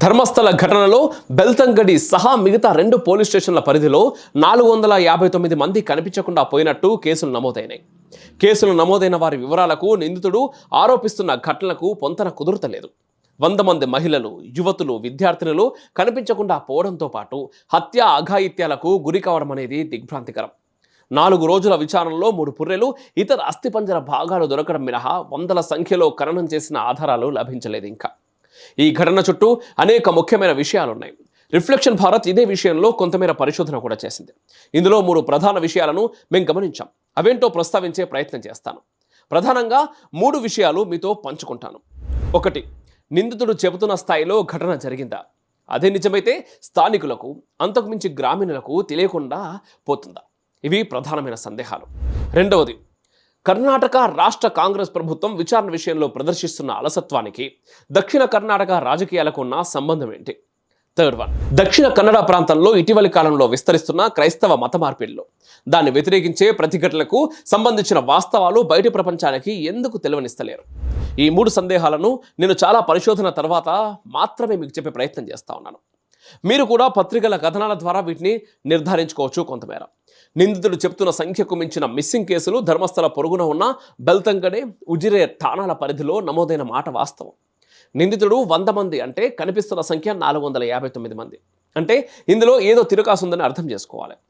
ధర్మస్థల ఘటనలో బెల్తంగడి సహా మిగతా 2 పోలీస్ స్టేషన్ల పరిధిలో 459 మంది కనిపించకుండా పోయినట్టు కేసులు నమోదైనాయి. కేసులు నమోదైన వారి వివరాలకు నిందితుడు ఆరోపిస్తున్న ఘటనలకు పొంతన కుదురుతలేదు. 100 మంది మహిళలు, యువతులు, విద్యార్థినులు కనిపించకుండా పోవడంతో పాటు హత్య, అఘాయిత్యాలకు గురి కావడం అనేది దిగ్భ్రాంతికరం. 4 రోజుల విచారణలో 3 పుర్రెలు, ఇతర అస్థిపంజర భాగాలు దొరకడం మినహా వందల సంఖ్యలో ఖననం చేసిన ఆధారాలు లభించలేదు. ఇంకా ఈ ఘటన చుట్టూ అనేక ముఖ్యమైన విషయాలున్నాయి. రిఫ్లెక్షన్ భారత్ ఇదే విషయంలో కొంతమేర పరిశోధన కూడా చేసింది. ఇందులో 3 ప్రధాన విషయాలను మేము గమనించాం. అవేంటో ప్రస్తావించే ప్రయత్నం చేస్తాను. ప్రధానంగా 3 విషయాలు మీతో పంచుకుంటాను. 1. నిందితుడు చెబుతున్న స్థాయిలో ఘటన జరిగిందా? అదే నిజమైతే స్థానికులకు, అంతకుమించి గ్రామీణులకు తెలియకుండా పోతుందా? ఇవి ప్రధానమైన సందేహాలు. 2. కర్ణాటక రాష్ట్ర కాంగ్రెస్ ప్రభుత్వం విచారణ విషయంలో ప్రదర్శిస్తున్న అలసత్వానికి దక్షిణ కర్ణాటక రాజకీయాలకు ఉన్న సంబంధం ఏంటి? 3. దక్షిణ కన్నడ ప్రాంతంలో ఇటీవలి కాలంలో విస్తరిస్తున్న క్రైస్తవ మత మార్పిడిలో దాన్ని వ్యతిరేకించే ప్రతిఘటనలకు సంబంధించిన వాస్తవాలు బయటి ప్రపంచానికి ఎందుకు తెలియనిస్తలేరు? ఈ 3 సందేహాలను నేను చాలా పరిశోధన తర్వాత మాత్రమే మీకు చెప్పే ప్రయత్నం చేస్తా ఉన్నాను. మీరు కూడా పత్రికల కథనాల ద్వారా వీటిని నిర్ధారించుకోవచ్చు కొంతమేర. నిందితుడు చెప్తున్న సంఖ్యకు మించిన మిస్సింగ్ కేసులు ధర్మస్థల పొరుగున ఉన్న బెల్తంగడే, ఉజిరే ఠాణాల పరిధిలో నమోదైన మాట వాస్తవం. నిందితుడు 100 మంది అంటే కనిపిస్తున్న సంఖ్య 459 మంది. అంటే ఇందులో ఏదో తిరకాసుందని అర్థం చేసుకోవాలి.